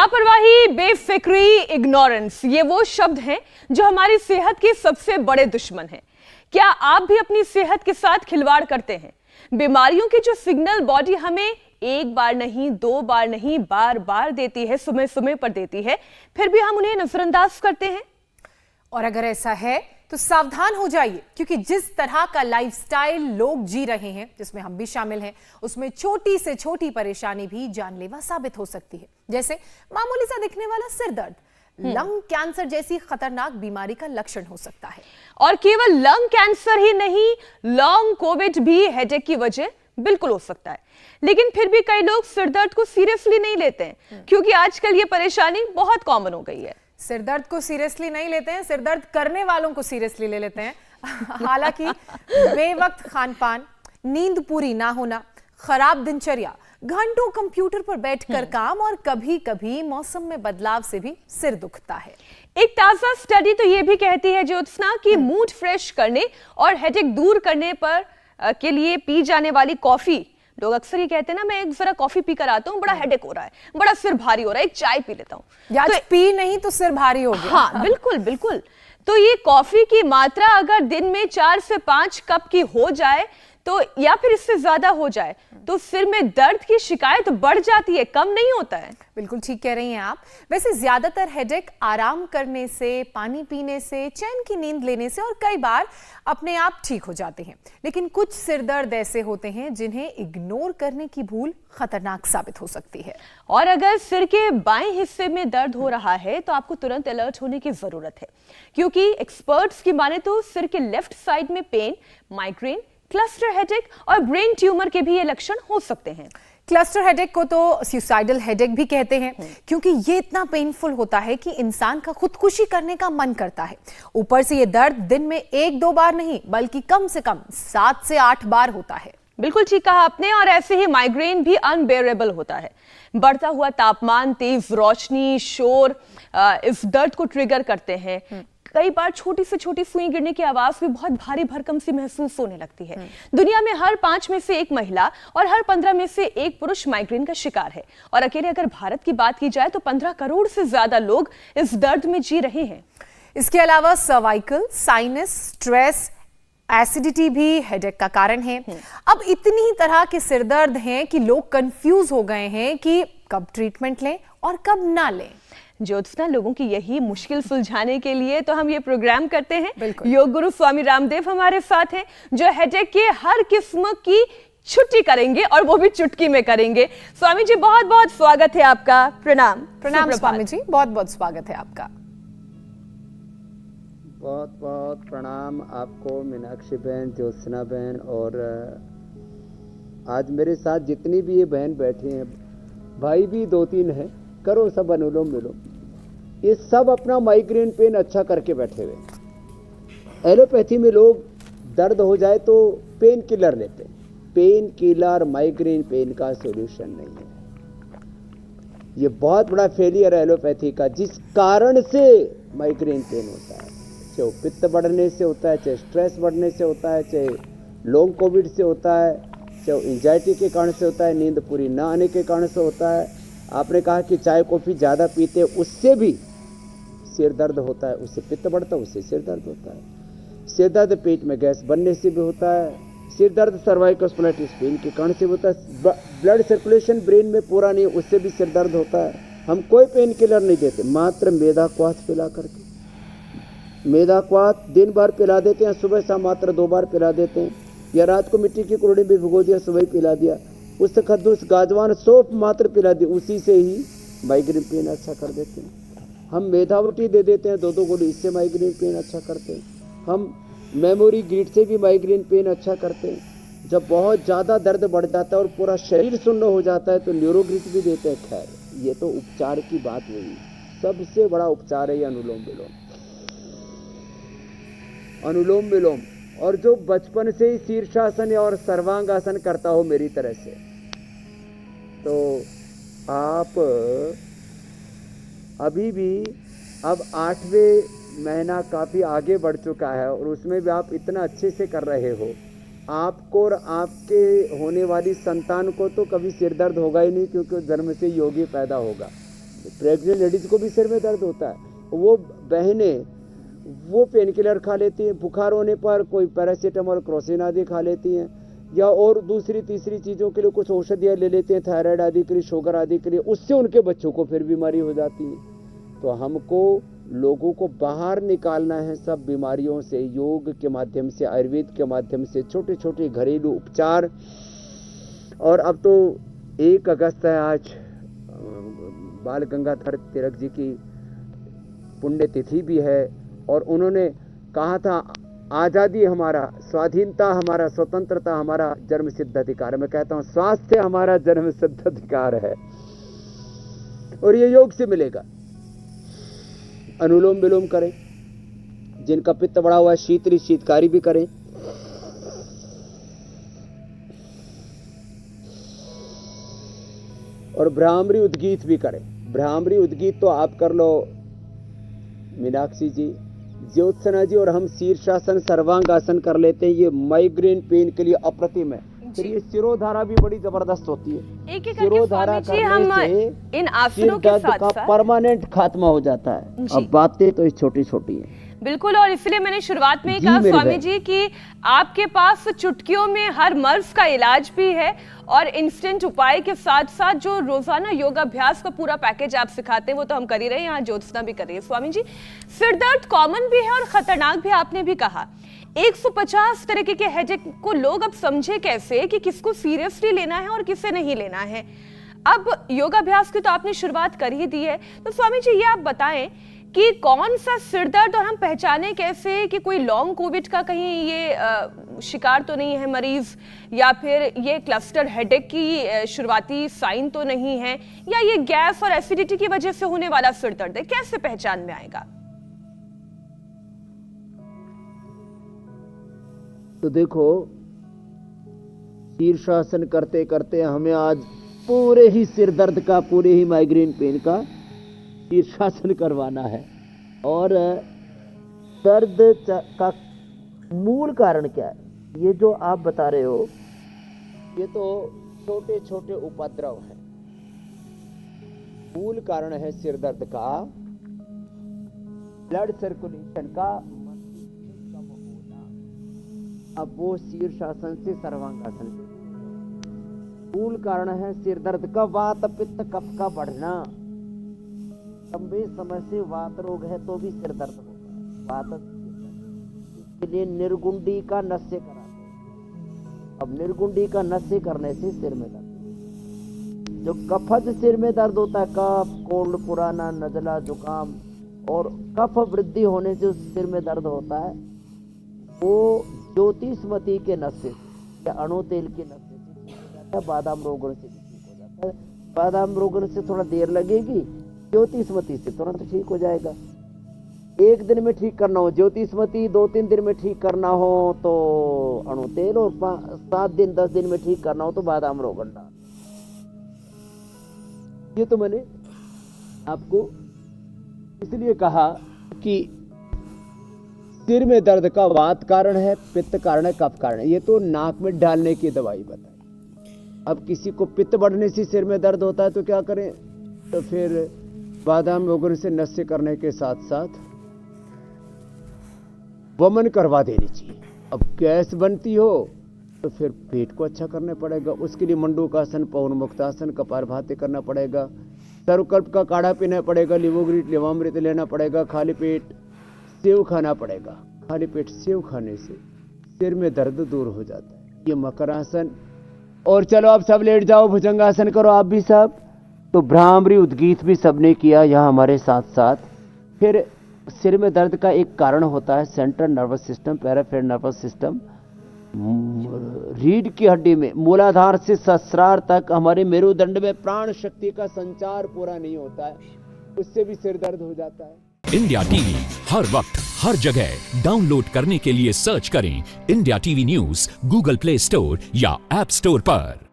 लापरवाही, बेफिक्री, इग्नोरेंस, ये वो शब्द हैं जो हमारी सेहत के सबसे बड़े दुश्मन हैं। क्या आप भी अपनी सेहत के साथ खिलवाड़ करते हैं? बीमारियों के जो सिग्नल बॉडी हमें एक बार नहीं, दो बार नहीं, बार बार देती है, समय समय पर देती है, फिर भी हम उन्हें नजरअंदाज करते हैं। और अगर ऐसा है तो सावधान हो जाइए, क्योंकि जिस तरह का लाइफस्टाइल लोग जी रहे हैं, जिसमें हम भी शामिल हैं, उसमें छोटी से छोटी परेशानी भी जानलेवा साबित हो सकती है। जैसे मामूली सा दिखने वाला सिर दर्द लंग कैंसर जैसी खतरनाक बीमारी का लक्षण हो सकता है। और केवल लंग कैंसर ही नहीं, लॉन्ग कोविड भी हेडेक की वजह बिल्कुल हो सकता है। लेकिन फिर भी कई लोग सिर दर्द को सीरियसली नहीं लेते हैं, क्योंकि आजकल ये परेशानी बहुत कॉमन हो गई है। सिर दर्द को सीरियसली नहीं लेते हैं, सिर दर्द करने वालों को सीरियसली ले लेते हैं। हालांकि बेवक्त खानपान, नींद पूरी ना होना, खराब दिनचर्या, घंटों कंप्यूटर पर बैठकर काम और कभी कभी मौसम में बदलाव से भी सिर दुखता है। एक ताजा स्टडी तो ये भी कहती है ज्योत्सना कि मूड फ्रेश करने और हेडेक दूर करने पर के लिए पी जाने वाली कॉफी, लोग अक्सर ये कहते हैं ना, मैं एक जरा कॉफी पीकर आता हूँ, बड़ा हेडेक हो रहा है, बड़ा सिर भारी हो रहा है, एक चाय पी लेता हूँ। तो पी नहीं तो सिर भारी हो गया। हाँ, बिल्कुल बिल्कुल। तो ये कॉफी की मात्रा अगर दिन में 4 से 5 कप की हो जाए तो, या फिर इससे ज्यादा हो जाए तो सिर में दर्द की शिकायत बढ़ जाती है, कम नहीं होता है। बिल्कुल ठीक कह रही हैं आप। वैसे ज्यादातर हेडेक आराम करने से, पानी पीने से, चैन की नींद लेने से और कई बार अपने आप ठीक हो जाते हैं। लेकिन कुछ सिर दर्द ऐसे होते हैं जिन्हें इग्नोर करने की भूल खतरनाक साबित हो सकती है। और अगर सिर के बाएं हिस्से में दर्द हो रहा है तो आपको तुरंत अलर्ट होने की जरूरत है, क्योंकि एक्सपर्ट्स की माने तो सिर के लेफ्ट साइड में पेन, माइग्रेन, क्लस्टर हेडेक और ब्रेन ट्यूमर के भी ये लक्षण हो सकते हैं। क्लस्टर हेडेक को तो सुसाइडल हेडेक भी कहते हैं, क्योंकि ये इतना पेनफुल होता है कि इंसान का खुदकुशी करने का मन करता है। ऊपर से ये दर्द दिन में 1-2 बार नहीं, बल्कि कम से कम 7 से 8 बार होता है। बिल्कुल ठीक कहा आपने। और ऐसे ही माइग्रेन भी अनबेरेबल होता है। बढ़ता हुआ तापमान, तेज रोशनी, शोर इस दर्द को ट्रिगर करते हैं। कई बार छोटी से छोटी सुई गिरने की आवाज भी बहुत भारी भरकम सी महसूस होने लगती है। दुनिया में हर 5 में से 1 महिला और हर 15 में से 1 पुरुष माइग्रेन का शिकार है। और अकेले अगर भारत की बात की जाए तो 15 करोड़ से ज्यादा लोग इस दर्द में जी रहे हैं। इसके अलावा सर्वाइकल, साइनस, स्ट्रेस, एसिडिटी भी हेडेक का कारण है। अब इतनी तरह के सिरदर्द हैं कि लोग कंफ्यूज हो गए हैं कि कब ट्रीटमेंट लें और कब ना लें। ज्योत्सना, लोगों की यही मुश्किल सुलझाने के लिए तो हम ये प्रोग्राम करते हैं। योग गुरु स्वामी रामदेव हमारे साथ हैं, जो हेडेक के हर किस्म की छुट्टी करेंगे और वो भी चुटकी में करेंगे। स्वामी जी, बहुत बहुत स्वागत है आपका। प्रणाम। प्रणाम स्वामी जी, बहुत बहुत स्वागत है आपका। बहुत बहुत प्रणाम आपको मीनाक्षी बहन, ज्योत्सना बहन, और आज मेरे साथ जितनी भी ये बहन बैठी हैं, भाई भी 2-3 हैं, करो सब अनुलोम विलोम। ये सब अपना माइग्रेन पेन अच्छा करके बैठे हुए। एलोपैथी में लोग दर्द हो जाए तो पेन किलर लेते हैं। पेन किलर माइग्रेन पेन का सॉल्यूशन नहीं है। ये बहुत बड़ा फेलियर है एलोपैथी का, जिस कारण से माइग्रेन पेन होता है। चाहे पित्त बढ़ने से होता है, चाहे स्ट्रेस बढ़ने से होता है, चाहे लॉन्ग कोविड से होता है, चाहे एंजाइटी के कारण से होता है, नींद पूरी ना आने के कारण से होता है। आपने कहा कि चाय कॉफ़ी ज़्यादा पीते हैं, उससे भी सिर दर्द होता है, उससे पित्त बढ़ता है, उससे सिर दर्द होता है। सिर दर्द पेट में गैस बनने से भी होता है। सिर दर्द सर्वाइकल स्प्लेटिस पेन के कारण से होता है। ब्लड सर्कुलेशन ब्रेन में पूरा नहीं, उससे भी सिर दर्द होता है। हम कोई पेन किलर नहीं देते, मात्र मेदाक्वाथ पिला करके। मेदाक्वाथ दिन भर पिला देते हैं, सुबह शाम मात्र 2 बार पिला देते हैं, या रात को मिट्टी की कुरड़ी में भिगो दिया, सुबह पिला दिया। उससे खद्दूस गाजवान सौंफ मात्र पिला दी, उसी से ही माइग्रेन पेन अच्छा कर देते हैं। हम मेधावटी दे देते हैं 2-2 गोली, इससे माइग्रेन पेन अच्छा करते हैं। हम मेमोरी ग्रीड से भी माइग्रेन पेन अच्छा करते हैं। जब बहुत ज़्यादा दर्द बढ़ जाता है और पूरा शरीर सुन्न हो जाता है तो न्यूरोग्रिड भी देते हैं। खैर, ये तो उपचार की बात हुई। सबसे बड़ा उपचार है ये अनुलोम विलोम। अनुलोम विलोम, और जो बचपन से ही शीर्षासन और सर्वांगासन करता हो मेरी तरह से, तो आप अभी भी, अब 8वें महीना काफ़ी आगे बढ़ चुका है और उसमें भी आप इतना अच्छे से कर रहे हो। आपको और आपके होने वाली संतान को तो कभी सिर दर्द होगा ही नहीं, क्योंकि जन्म से योगी पैदा होगा। प्रेग्नेंट लेडीज को भी सिर में दर्द होता है, वो बहनें वो पेन किलर खा लेती हैं, बुखार होने पर कोई पैरासीटामोल क्रोसिन आदि खा लेती हैं, या और दूसरी तीसरी चीज़ों के लिए कुछ औषधियाँ ले लेते हैं, थायराइड आदि के लिए, शुगर आदि के लिए, उससे उनके बच्चों को फिर बीमारी हो जाती है। तो हमको लोगों को बाहर निकालना है सब बीमारियों से, योग के माध्यम से, आयुर्वेद के माध्यम से, छोटे छोटे घरेलू उपचार। और अब तो 1 अगस्त है, आज बाल गंगाधर तिलक जी की पुण्यतिथि भी है, और उन्होंने कहा था आज़ादी हमारा, स्वाधीनता हमारा, स्वतंत्रता हमारा जन्म सिद्ध अधिकार है। मैं कहता हूँ स्वास्थ्य हमारा जन्म सिद्ध अधिकार है, और ये योग से मिलेगा। अनुलोम विलोम करें, जिनका पित्त बढ़ा हुआ है शीतली शीतकारी भी करें, और भ्रामरी उद्गीत भी करें। भ्रामरी उद्गीत तो आप कर लो मीनाक्षी जी, ज्योत्सना जी, और हम शीर्षासन सर्वांगासन कर लेते हैं। ये माइग्रेन पेन के लिए अप्रतिम है। फिर ये शिरोधारा भी बड़ी जबरदस्त होती है। एक एक शिरोधारा करके हम इन आसनों के साथ साथ परमानेंट खात्मा हो जाता है। अब बातें तो छोटी छोटी हैं। बिल्कुल, और इसलिए मैंने शुरुआत में ही कहा स्वामी जी कि आपके पास चुटकियों में हर मर्ज का इलाज भी है, और इंस्टेंट उपाय के साथ साथ जो रोजाना योगाभ्यास का पूरा पैकेज आप सिखाते हैं वो तो हम कर ही रहे हैं, यहाँ ज्योत्सना भी कर रही है। स्वामी जी, सिर दर्द कॉमन भी है और खतरनाक भी, आपने भी कहा 150 तरीके के हेडेक को लोग अब समझे कैसे कि किसको सीरियसली लेना है और किसे नहीं लेना है। अब योगाभ्यास की तो आपने शुरुआत कर ही दी है, तो स्वामी जी ये आप बताएं कि कौन सा सिर दर्द, और हम पहचाने कैसे कि कोई लॉन्ग कोविड का कहीं ये शिकार तो नहीं है मरीज, या फिर ये क्लस्टर हेडेक की शुरुआती साइन तो नहीं है, या ये गैस और एसिडिटी की वजह से होने वाला सिर दर्द है, कैसे पहचान में आएगा? तो देखो, शीर्षासन करते करते हमें आज पूरे ही सिर दर्द का, पूरे ही माइग्रेन पेन का शीर्षासन करवाना है। और दर्द का मूल कारण क्या है, ये जो आप बता रहे हो, ये तो छोटे छोटे उपद्रव है। मूल कारण है सिर दर्द का ब्लड सर्कुलेशन का कम होना। अब वो शीर्षासन से सर्वांगासन से। मूल कारण है सिर दर्द का वात पित्त कफ का बढ़ना। लंबे समय से वात रोग है तो भी सिर दर्द होगा, वात इसके लिए निर्गुंडी का नस्य कराते हैं। अब निर्गुंडी का नस्य करने से सिर में दर्द, जो कफज सिर में दर्द होता है, कफ, कोल्ड, पुराना, नजला, जुकाम, और कफ वृद्धि होने से उस सिर में दर्द होता है, वो ज्योतिषमती के नस्य से या अणु तेल के नस्य से ठीक हो जाता है। बादाम रोगन से भी ठीक हो जाता है। बादाम रोगन से थोड़ा देर लगेगी, ज्योतिषमती से तुरंत ठीक हो जाएगा। 1 दिन में ठीक करना हो ज्योतिषमती, 2-3 दिन में ठीक करना हो तो अणु तेल, और 7 दिन 10 दिन में ठीक करना हो तो बादाम रोगन डाल। ये तो मैंने आपको इसलिए कहा कि सिर में दर्द का वात कारण है, पित्त कारण है, कफ कारण है। ये तो नाक में डालने की दवाई बताई। अब किसी को पित्त बढ़ने से सिर में दर्द होता है तो क्या करें, तो फिर बादाम रोगन से नस्य करने के साथ साथ वमन करवा देनी चाहिए। अब गैस बनती हो तो फिर पेट को अच्छा करना पड़ेगा, उसके लिए मंडूकासन, पवनमुक्तासन, कपालभाति करना पड़ेगा, सर्वकल्प का काढ़ा पीना पड़ेगा, लिवोग्रीट लिवामृत लेना पड़ेगा, खाली पेट सेव खाना पड़ेगा। खाली पेट सेव खाने से सिर में दर्द दूर हो जाता है। ये मकरासन। और चलो अब सब लेट जाओ, भुजंगासन करो आप भी सब। तो भ्रामरी उद्गीत भी सबने किया यहाँ हमारे साथ साथ। फिर सिर में दर्द का एक कारण होता है central nervous system, peripheral nervous system. रीढ़ की हड्डी में मूलाधार से सहस्रार तक हमारे मेरुदंड में प्राण शक्ति का संचार पूरा नहीं होता है, उससे भी सिर दर्द हो जाता है। इंडिया टीवी हर वक्त हर जगह डाउनलोड करने के लिए सर्च करें India TV news Google play store या ऐप स्टोर पर।